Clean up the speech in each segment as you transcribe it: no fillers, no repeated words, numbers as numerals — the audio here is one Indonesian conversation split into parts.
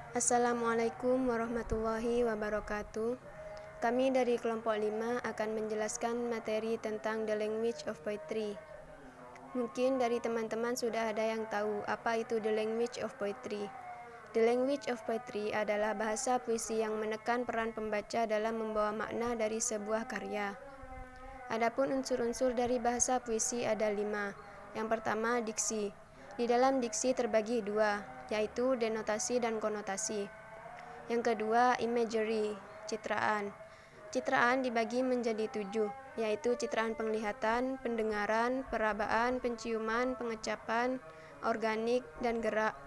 Assalamualaikum warahmatullahi wabarakatuh. Kami dari kelompok 5 akan menjelaskan materi tentang The Language of Poetry. Mungkin dari teman-teman sudah ada yang tahu apa itu The Language of Poetry. The Language of Poetry adalah bahasa puisi yang menekan peran pembaca dalam membawa makna dari sebuah karya. Adapun unsur-unsur dari bahasa puisi ada 5. Yang pertama, diksi. Di dalam diksi terbagi 2, yaitu denotasi dan konotasi. Yang kedua, imagery, citraan. Citraan dibagi menjadi 7, yaitu citraan penglihatan, pendengaran, perabaan, penciuman, pengecapan, organik, dan gerak.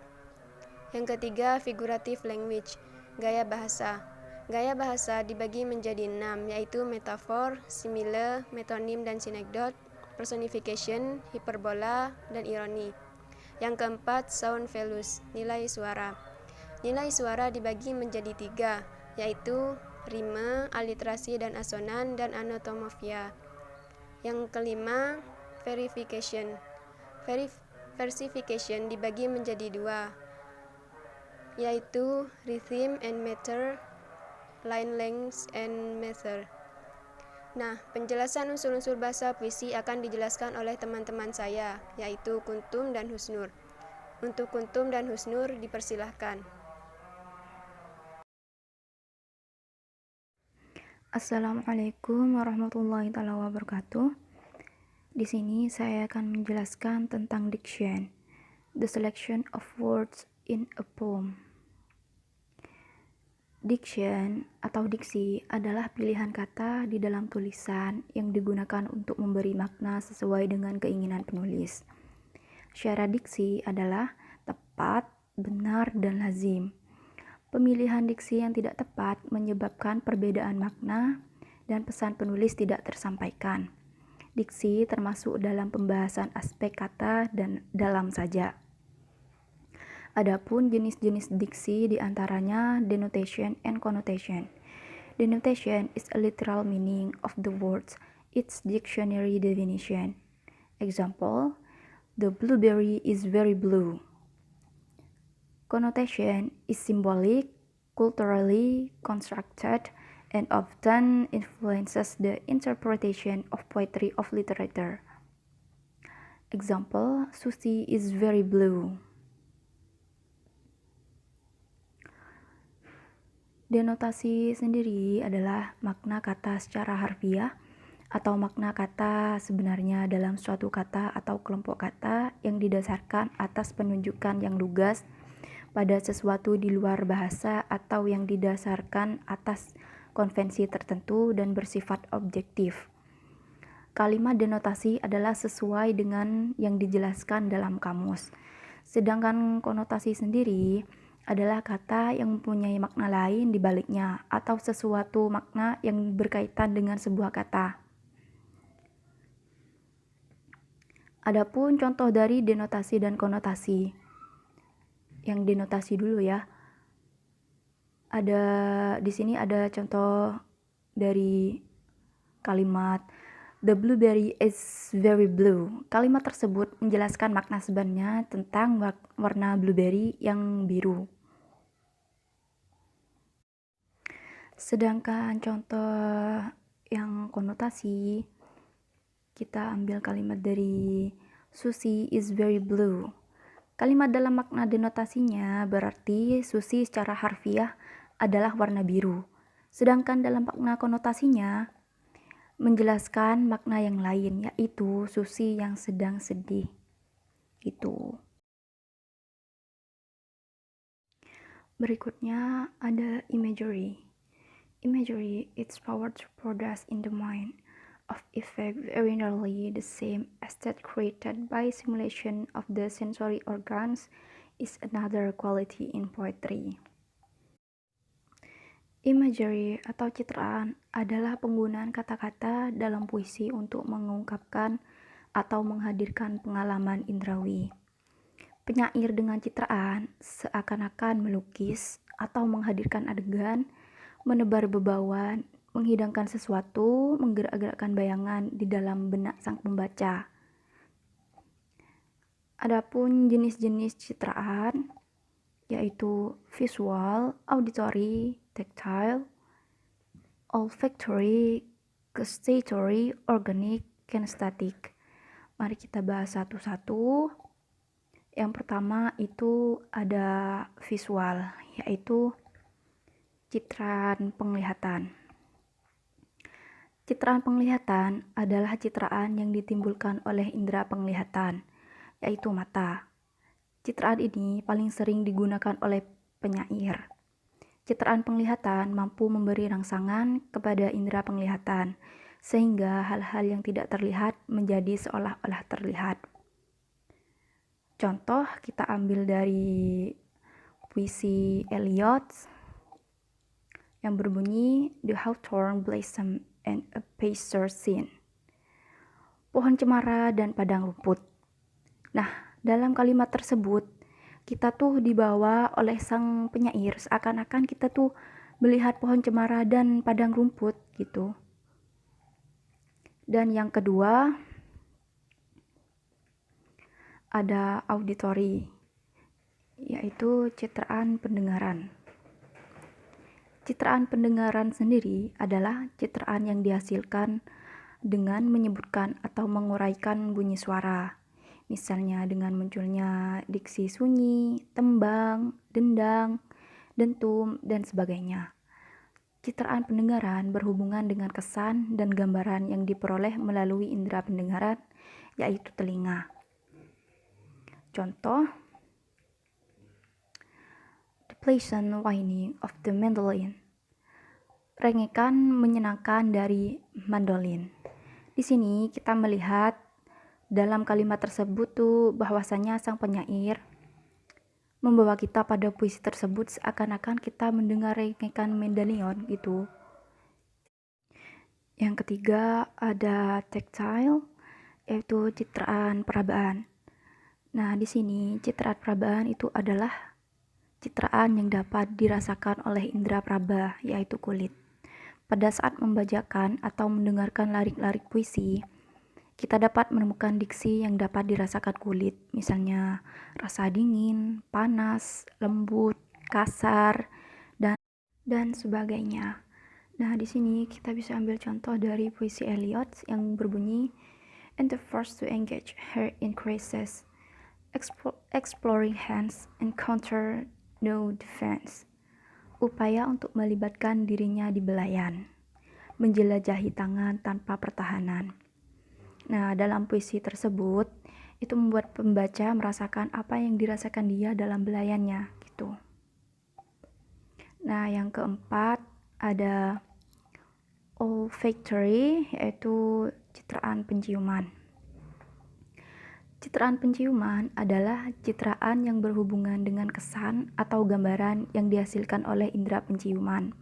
Yang ketiga, figurative language, gaya bahasa. Gaya bahasa dibagi menjadi 6, yaitu metafor, simile, metonim dan sinekdot, personification, hiperbola, dan ironi. Yang keempat, sound values, nilai suara. Nilai suara dibagi menjadi 3, yaitu rime, aliterasi dan asonan, dan anatomofia. Yang kelima, verification. Versification dibagi menjadi 2, yaitu rhythm and meter, line length and meter. Nah, penjelasan unsur-unsur bahasa puisi akan dijelaskan oleh teman-teman saya, yaitu Kuntum dan Husnur. Untuk Kuntum dan Husnur dipersilahkan. Assalamualaikum warahmatullahi wabarakatuh. Di sini saya akan menjelaskan tentang diction, the selection of words in a poem. Diction atau diksi adalah pilihan kata di dalam tulisan yang digunakan untuk memberi makna sesuai dengan keinginan penulis. Syarat diksi adalah tepat, benar, dan lazim. Pemilihan diksi yang tidak tepat menyebabkan perbedaan makna dan pesan penulis tidak tersampaikan. Diksi termasuk dalam pembahasan aspek kata dan dalam saja. Adapun jenis-jenis diksi diantaranya denotation and connotation. Denotation is a literal meaning of the words, its dictionary definition. Example, the blueberry is very blue. Connotation is symbolic, culturally constructed, and often influences the interpretation of poetry of literature. Example, Susie is very blue. Denotasi sendiri adalah makna kata secara harfiah atau makna kata sebenarnya dalam suatu kata atau kelompok kata yang didasarkan atas penunjukan yang lugas pada sesuatu di luar bahasa atau yang didasarkan atas konvensi tertentu dan bersifat objektif. Kalimat denotasi adalah sesuai dengan yang dijelaskan dalam kamus. Sedangkan konotasi sendiri adalah kata yang mempunyai makna lain di baliknya atau sesuatu makna yang berkaitan dengan sebuah kata. Adapun contoh dari denotasi dan konotasi. Yang denotasi dulu ya. Di sini ada contoh dari kalimat the blueberry is very blue. Kalimat tersebut menjelaskan makna sebenarnya tentang warna blueberry yang biru. Sedangkan contoh yang konotasi, kita ambil kalimat dari Susie is very blue. Kalimat dalam makna denotasinya berarti Susie secara harfiah adalah warna biru. Sedangkan dalam makna konotasinya menjelaskan makna yang lain, yaitu Susie yang sedang sedih. Gitu. Berikutnya ada imagery. Imagery, its power to produce in the mind of effect very nearly the same as that created by simulation of the sensory organs is another quality in poetry. Imagery atau citraan adalah penggunaan kata-kata dalam puisi untuk mengungkapkan atau menghadirkan pengalaman indrawi. Penyair dengan citraan seakan-akan melukis atau menghadirkan adegan, menebar bebauan, menghidangkan sesuatu, menggerak-gerakkan bayangan di dalam benak sang pembaca. Adapun jenis-jenis citraan, yaitu visual, auditory, tactile, olfactory, gustatory, organic, kinesthetic. Mari kita bahas satu-satu. Yang pertama itu ada visual, yaitu citraan penglihatan. Citraan penglihatan adalah citraan yang ditimbulkan oleh indera penglihatan, yaitu mata. Citraan ini paling sering digunakan oleh penyair. Citraan penglihatan mampu memberi rangsangan kepada indera penglihatan, sehingga hal-hal yang tidak terlihat menjadi seolah-olah terlihat. Contoh kita ambil dari puisi Eliot yang berbunyi The Hawthorn Blossom and a Pasture Scene. Pohon cemara dan padang rumput. Nah, dalam kalimat tersebut kita tuh dibawa oleh sang penyair seakan-akan kita tuh melihat pohon cemara dan padang rumput gitu. Dan yang kedua ada auditory, yaitu citraan pendengaran. Citraan pendengaran sendiri adalah citraan yang dihasilkan dengan menyebutkan atau menguraikan bunyi suara. Misalnya dengan munculnya diksi sunyi, tembang, dendang, dentum, dan sebagainya. Citraan pendengaran berhubungan dengan kesan dan gambaran yang diperoleh melalui indera pendengaran, yaitu telinga. Contoh, the pleasant whining of the mandolin. Rengekan menyenangkan dari mandolin. Di sini kita melihat dalam kalimat tersebut tuh bahwasanya sang penyair membawa kita pada puisi tersebut seakan-akan kita mendengar rengekan mandolin gitu. Yang ketiga ada tactile, yaitu citraan perabaan. Nah, di sini citraan perabaan itu adalah citraan yang dapat dirasakan oleh indera peraba, yaitu kulit. Pada saat membacakan atau mendengarkan larik-larik puisi, kita dapat menemukan diksi yang dapat dirasakan kulit, misalnya rasa dingin, panas, lembut, kasar, dan sebagainya. Nah, di sini kita bisa ambil contoh dari puisi Eliot yang berbunyi, "And the first to engage her in crisis, exploring hands encounter no defense." Upaya untuk melibatkan dirinya di belayan, menjelajahi tangan tanpa pertahanan. Nah, dalam puisi tersebut itu membuat pembaca merasakan apa yang dirasakan dia dalam belayannya gitu. Nah, yang keempat ada olfactory, yaitu citraan penciuman. Citraan penciuman adalah citraan yang berhubungan dengan kesan atau gambaran yang dihasilkan oleh indera penciuman.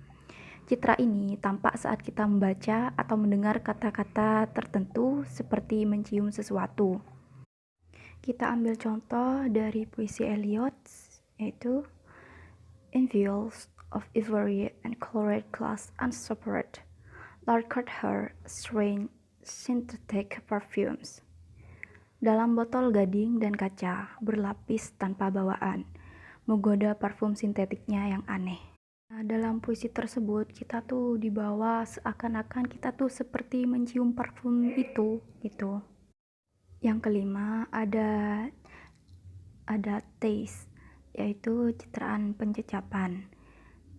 Citra ini tampak saat kita membaca atau mendengar kata-kata tertentu seperti mencium sesuatu. Kita ambil contoh dari puisi Eliot, yaitu "In vials of ivory and colored glass unsupported, lacquered her strange synthetic perfumes." Dalam botol gading dan kaca berlapis tanpa bawaan, menggoda parfum sintetiknya yang aneh. Nah, dalam puisi tersebut kita tuh dibawa seakan-akan kita tuh seperti mencium parfum itu gitu. Yang kelima ada taste, yaitu citraan pencecapan.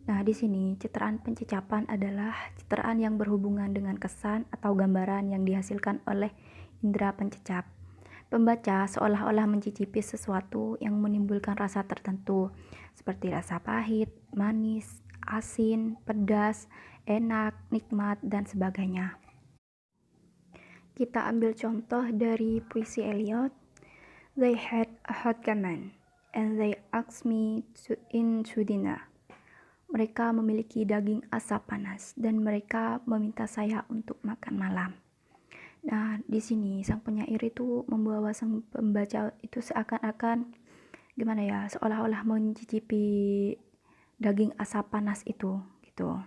Nah, di sini citraan pencecapan adalah citraan yang berhubungan dengan kesan atau gambaran yang dihasilkan oleh indera pencecap. Pembaca seolah-olah mencicipi sesuatu yang menimbulkan rasa tertentu, seperti rasa pahit, manis, asin, pedas, enak, nikmat, dan sebagainya. Kita ambil contoh dari puisi Eliot. "They had a hot gammon, and they asked me to dinner." Mereka memiliki daging asap panas, dan mereka meminta saya untuk makan malam. Nah, di sini sang penyair itu membawa sang pembaca itu seakan-akan gimana ya, seolah-olah mencicipi daging asap panas itu gitu.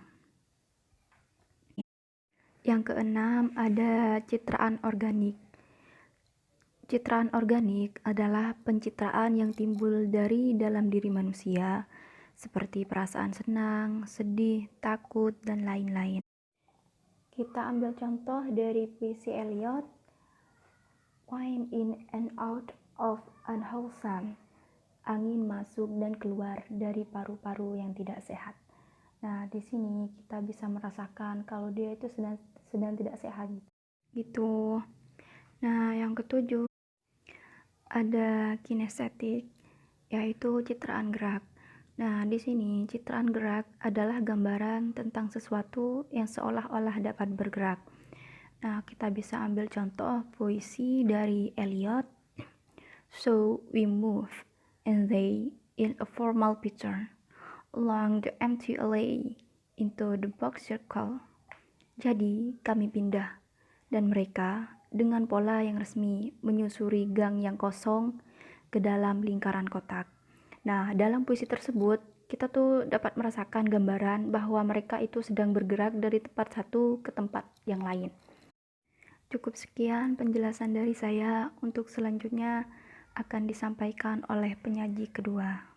Yang keenam ada citraan organik. Citraan organik adalah pencitraan yang timbul dari dalam diri manusia, seperti perasaan senang, sedih, takut, dan lain-lain. Kita ambil contoh dari puisi Eliot, "Wind in and out of unwholesome." Angin masuk dan keluar dari paru-paru yang tidak sehat. Nah, di sini kita bisa merasakan kalau dia itu sedang tidak sehat gitu. Nah, yang ketujuh ada kinestetik, yaitu citraan gerak. Nah, di sini citraan gerak adalah gambaran tentang sesuatu yang seolah-olah dapat bergerak. Nah, kita bisa ambil contoh puisi dari Eliot, "So we move, and they, in a formal picture, along the empty alley, into the box circle." Jadi, kami pindah, dan mereka, dengan pola yang resmi, menyusuri gang yang kosong ke dalam lingkaran kotak. Nah, dalam puisi tersebut, kita tuh dapat merasakan gambaran bahwa mereka itu sedang bergerak dari tempat satu ke tempat yang lain. Cukup sekian penjelasan dari saya. Untuk selanjutnya akan disampaikan oleh penyaji kedua.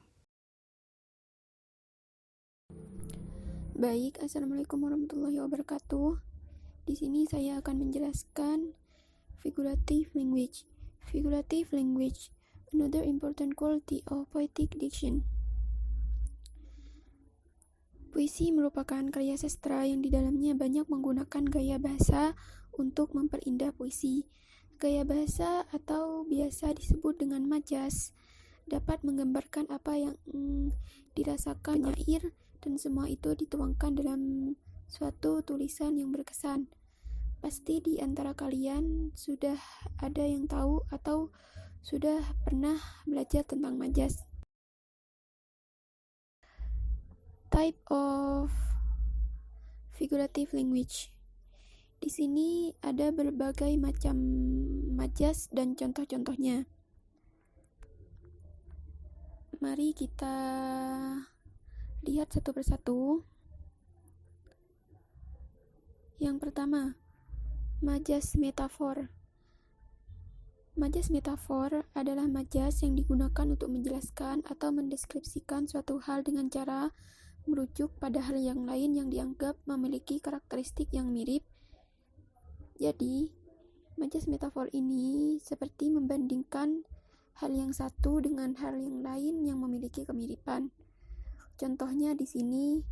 Baik, Assalamualaikum warahmatullahi wabarakatuh. Di sini saya akan menjelaskan figurative language. Figurative language, another important quality of poetic diction. Puisi merupakan karya sastra yang di dalamnya banyak menggunakan gaya bahasa untuk memperindah puisi. Gaya bahasa atau biasa disebut dengan majas dapat menggambarkan apa yang dirasakan penyair, dan semua itu dituangkan dalam suatu tulisan yang berkesan. Pasti di antara kalian sudah ada yang tahu atau sudah pernah belajar tentang majas. Type of figurative language. Di sini ada berbagai macam majas dan contoh-contohnya. Mari kita lihat satu persatu. Yang pertama, majas metafor. Majas metafor adalah majas yang digunakan untuk menjelaskan atau mendeskripsikan suatu hal dengan cara merujuk pada hal yang lain yang dianggap memiliki karakteristik yang mirip. Jadi, majas metafor ini seperti membandingkan hal yang satu dengan hal yang lain yang memiliki kemiripan. Contohnya di sini,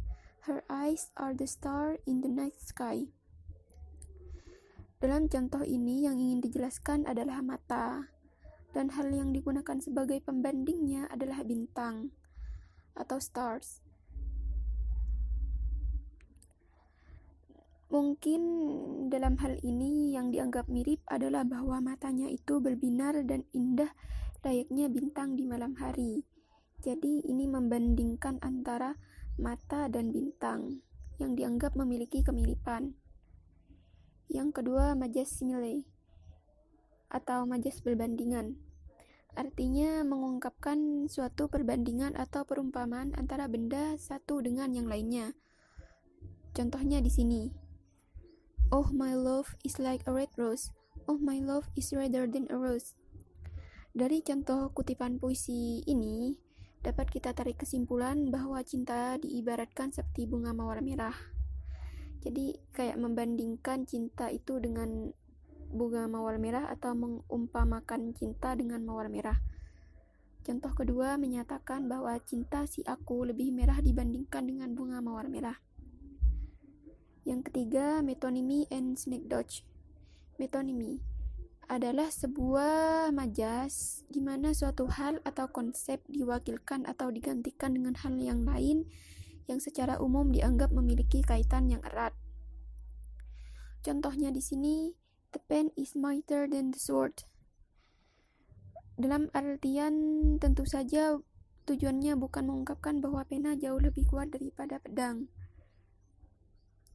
her eyes are the star in the night sky. Dalam contoh ini yang ingin dijelaskan adalah mata, dan hal yang digunakan sebagai pembandingnya adalah bintang atau stars. Mungkin dalam hal ini yang dianggap mirip adalah bahwa matanya itu berbinar dan indah layaknya bintang di malam hari. Jadi ini membandingkan antara mata dan bintang yang dianggap memiliki kemiripan. Yang kedua, majas simile atau majas perbandingan. Artinya mengungkapkan suatu perbandingan atau perumpamaan antara benda satu dengan yang lainnya. Contohnya di sini. Oh, my love is like a red rose. Oh, my love is redder than a rose. Dari contoh kutipan puisi ini, dapat kita tarik kesimpulan bahwa cinta diibaratkan seperti bunga mawar merah. Jadi kayak membandingkan cinta itu dengan bunga mawar merah atau mengumpamakan cinta dengan mawar merah. Contoh kedua menyatakan bahwa cinta si aku lebih merah dibandingkan dengan bunga mawar merah. Yang ketiga, metonymy and synecdoche. Metonymy adalah sebuah majas di mana suatu hal atau konsep diwakilkan atau digantikan dengan hal yang lain yang secara umum dianggap memiliki kaitan yang erat. Contohnya di sini, the pen is mightier than the sword. Dalam artian tentu saja tujuannya bukan mengungkapkan bahwa pena jauh lebih kuat daripada pedang.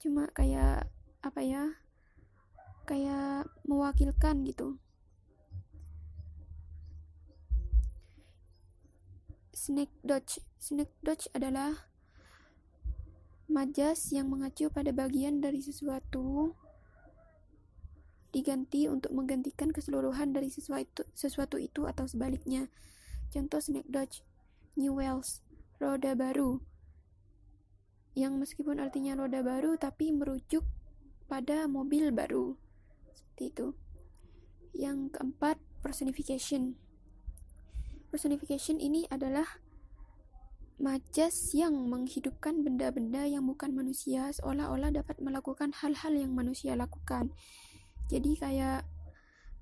Cuma kayak kayak mewakilkan gitu. Synecdoche adalah majas yang mengacu pada bagian dari sesuatu diganti untuk menggantikan keseluruhan dari sesuatu itu atau sebaliknya. Contoh snack Dodge, New Wales, roda baru, yang meskipun artinya roda baru tapi merujuk pada mobil baru. Seperti itu. Yang keempat, personification. Personification ini adalah majas yang menghidupkan benda-benda yang bukan manusia seolah-olah dapat melakukan hal-hal yang manusia lakukan. Jadi kayak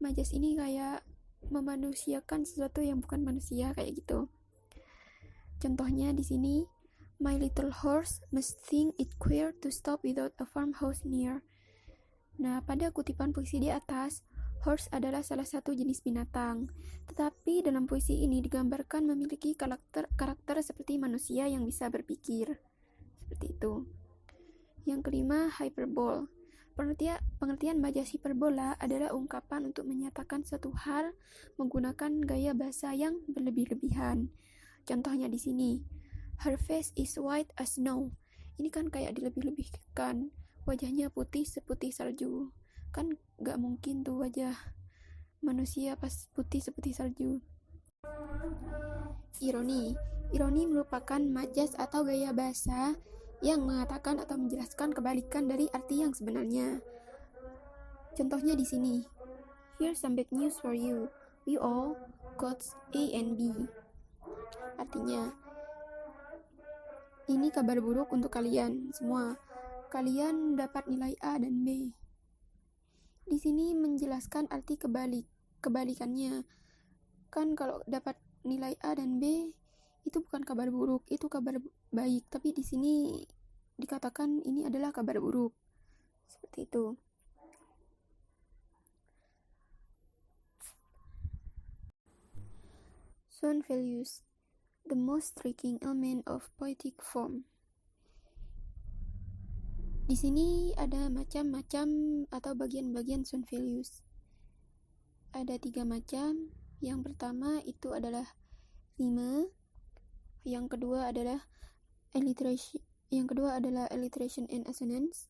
majas ini kayak memanusiakan sesuatu yang bukan manusia kayak gitu. Contohnya di sini, my little horse must think it queer to stop without a farmhouse near. Nah, pada kutipan puisi di atas, horse adalah salah satu jenis binatang, tetapi dalam puisi ini digambarkan memiliki karakter seperti manusia yang bisa berpikir. Seperti itu. Yang kelima, hyperbole. Pengertian majas hiperbola adalah ungkapan untuk menyatakan suatu hal menggunakan gaya bahasa yang berlebih-lebihan. Contohnya di sini, her face is white as snow. Ini kan kayak dilebih-lebihkan. Wajahnya putih seputih salju. Kan gak mungkin tuh wajah manusia pas putih seperti salju. Ironi. Ironi merupakan majas atau gaya bahasa yang mengatakan atau menjelaskan kebalikan dari arti yang sebenarnya. Contohnya di sini. Here's some bad news for you. We all got A and B. Artinya, ini kabar buruk untuk kalian semua. Kalian dapat nilai A dan B. Di sini menjelaskan arti kebalikannya. Kan kalau dapat nilai A dan B itu bukan kabar buruk, itu kabar baik. Tapi di sini dikatakan ini adalah kabar buruk. Seperti itu. Sound values, the most striking element of poetic form. Di sini ada macam-macam atau bagian-bagian sound values. Ada 3 macam. Yang pertama itu adalah rime. Yang kedua adalah alliteration and assonance.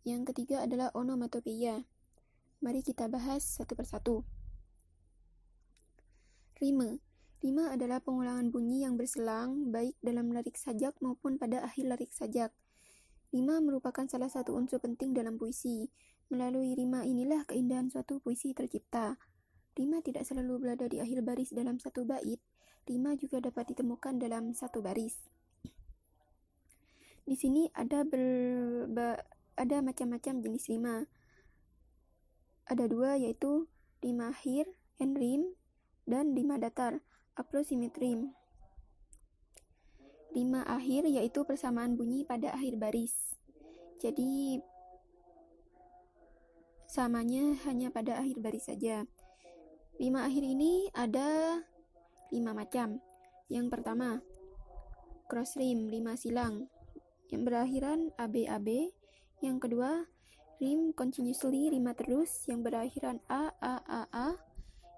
Yang ketiga adalah onomatopeia. Mari kita bahas satu persatu. Rime. Rime adalah pengulangan bunyi yang berselang baik dalam lirik sajak maupun pada akhir lirik sajak. Rima merupakan salah satu unsur penting dalam puisi. Melalui rima inilah keindahan suatu puisi tercipta. Rima tidak selalu berada di akhir baris dalam satu bait. Rima juga dapat ditemukan dalam satu baris. Di sini ada macam-macam jenis rima. Ada 2, yaitu rima akhir, end rime, dan rima datar, approximate rime. Rima akhir yaitu persamaan bunyi pada akhir baris. Jadi samanya hanya pada akhir baris saja. Rima akhir ini ada 5 macam. Yang pertama, cross rime, rima silang yang berakhiran ABAB. Yang kedua, rime continuously, rima terus yang berakhiran AAAA.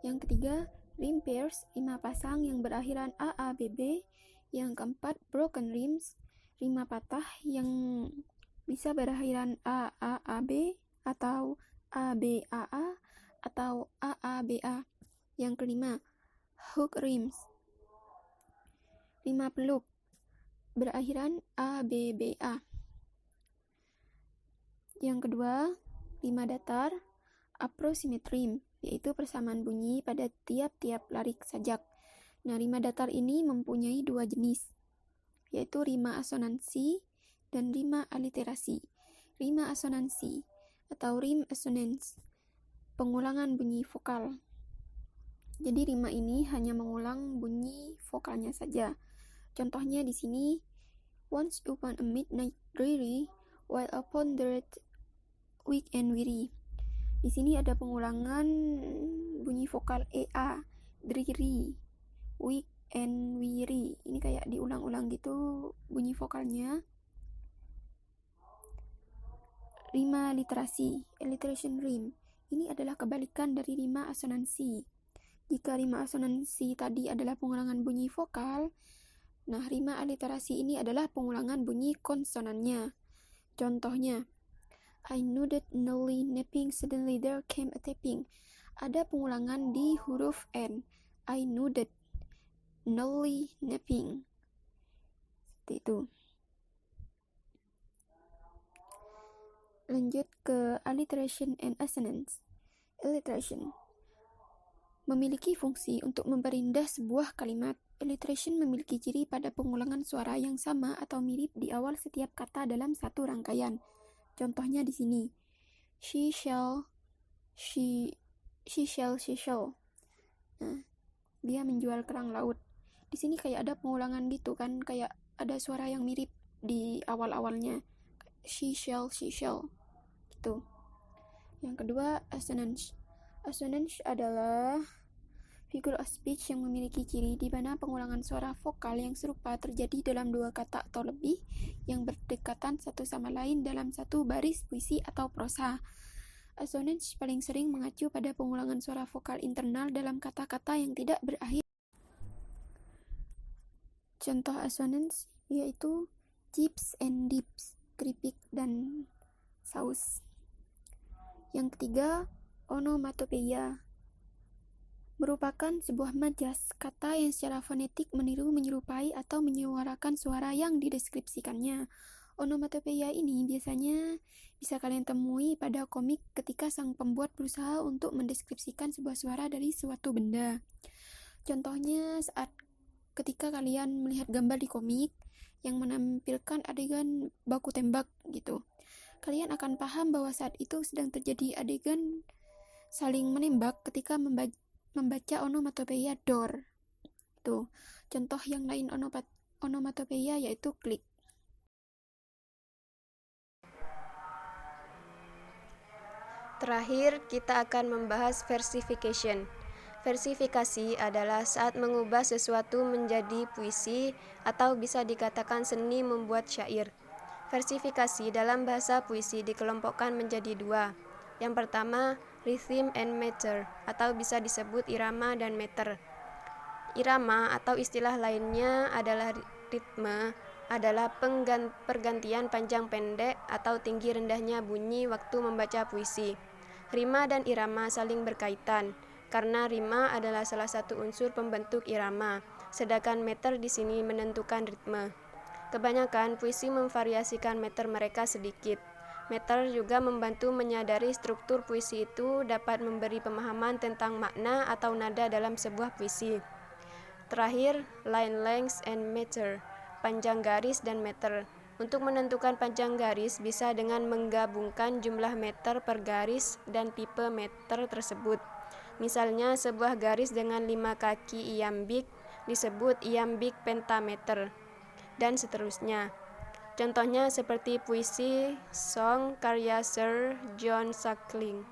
Yang ketiga, rime pairs, rima pasang yang berakhiran AABB. Yang keempat, broken rimes, rima patah yang bisa berakhiran AAAB atau ABAA atau AABA. Yang kelima, hook rimes, rima peluk berakhiran ABBA. Yang kedua, rima datar, approximate rime, yaitu persamaan bunyi pada tiap-tiap lirik sajak. Nah, rima datar ini mempunyai 2 jenis, yaitu rima asonansi dan rima aliterasi. Rima asonansi atau rime assonance, pengulangan bunyi vokal. Jadi rima ini hanya mengulang bunyi vokalnya saja. Contohnya di sini, once upon a midnight dreary, while upon the red weak and weary. Di sini ada pengulangan bunyi vokal EA, dreary, weak and weary. Ini kayak diulang-ulang gitu bunyi vokalnya. Rima literasi, alliteration rime. Ini adalah kebalikan dari rima asonansi. Jika rima asonansi tadi adalah pengulangan bunyi vokal, nah rima aliterasi ini adalah pengulangan bunyi konsonannya. Contohnya, I nodded nullly napping. Suddenly there came a tapping. Ada pengulangan di huruf N. I nodded nullly napping. Seperti itu. Lanjut ke alliteration and assonance. Alliteration memiliki fungsi untuk memperindah sebuah kalimat. Alliteration memiliki ciri pada pengulangan suara yang sama atau mirip di awal setiap kata dalam satu rangkaian. Contohnya di sini. She shall, she shall. Nah, dia menjual kerang laut. Di sini kayak ada pengulangan gitu kan, kayak ada suara yang mirip di awal-awalnya. She shall. Gitu. Yang kedua, assonance. Assonance adalah figure of speech yang memiliki ciri di mana pengulangan suara vokal yang serupa terjadi dalam dua kata atau lebih yang berdekatan satu sama lain dalam satu baris puisi atau prosa. Assonance paling sering mengacu pada pengulangan suara vokal internal dalam kata-kata yang tidak berakhir. Contoh assonance yaitu chips and dips, keripik dan saus. Yang ketiga, onomatopeia merupakan sebuah majas kata yang secara fonetik meniru, menyerupai, atau menyuarakan suara yang dideskripsikannya. Onomatopeia ini biasanya bisa kalian temui pada komik ketika sang pembuat berusaha untuk mendeskripsikan sebuah suara dari suatu benda. Contohnya saat ketika kalian melihat gambar di komik yang menampilkan adegan baku tembak gitu. Kalian akan paham bahwa saat itu sedang terjadi adegan saling menembak ketika membaca onomatopeia door. Tuh, contoh yang lain onomatopeia yaitu klik. Terakhir, kita akan membahas versification. Versifikasi adalah saat mengubah sesuatu menjadi puisi atau bisa dikatakan seni membuat syair. Versifikasi dalam bahasa puisi dikelompokkan menjadi dua. Yang pertama, rhythm and meter, atau bisa disebut irama dan meter. Irama atau istilah lainnya adalah ritme, adalah pergantian panjang pendek atau tinggi rendahnya bunyi waktu membaca puisi. Rima dan irama saling berkaitan, karena rima adalah salah satu unsur pembentuk irama, sedangkan meter di sini menentukan ritme. Kebanyakan puisi memvariasikan meter mereka sedikit. Meter juga membantu menyadari struktur puisi itu dapat memberi pemahaman tentang makna atau nada dalam sebuah puisi. Terakhir, line length and meter, panjang garis dan meter. Untuk menentukan panjang garis bisa dengan menggabungkan jumlah meter per garis dan tipe meter tersebut. Misalnya sebuah garis dengan 5 kaki iambik disebut iambik pentameter, dan seterusnya. Contohnya seperti puisi Song karya Sir John Suckling.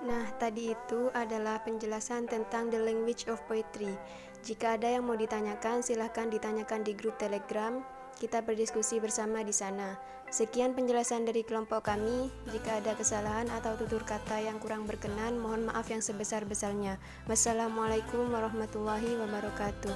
Nah, tadi itu adalah penjelasan tentang the language of poetry. Jika ada yang mau ditanyakan, silahkan ditanyakan di grup Telegram. Kita berdiskusi bersama di sana. Sekian penjelasan dari kelompok kami. Jika ada kesalahan atau tutur kata yang kurang berkenan, mohon maaf yang sebesar-besarnya. Wassalamualaikum warahmatullahi wabarakatuh.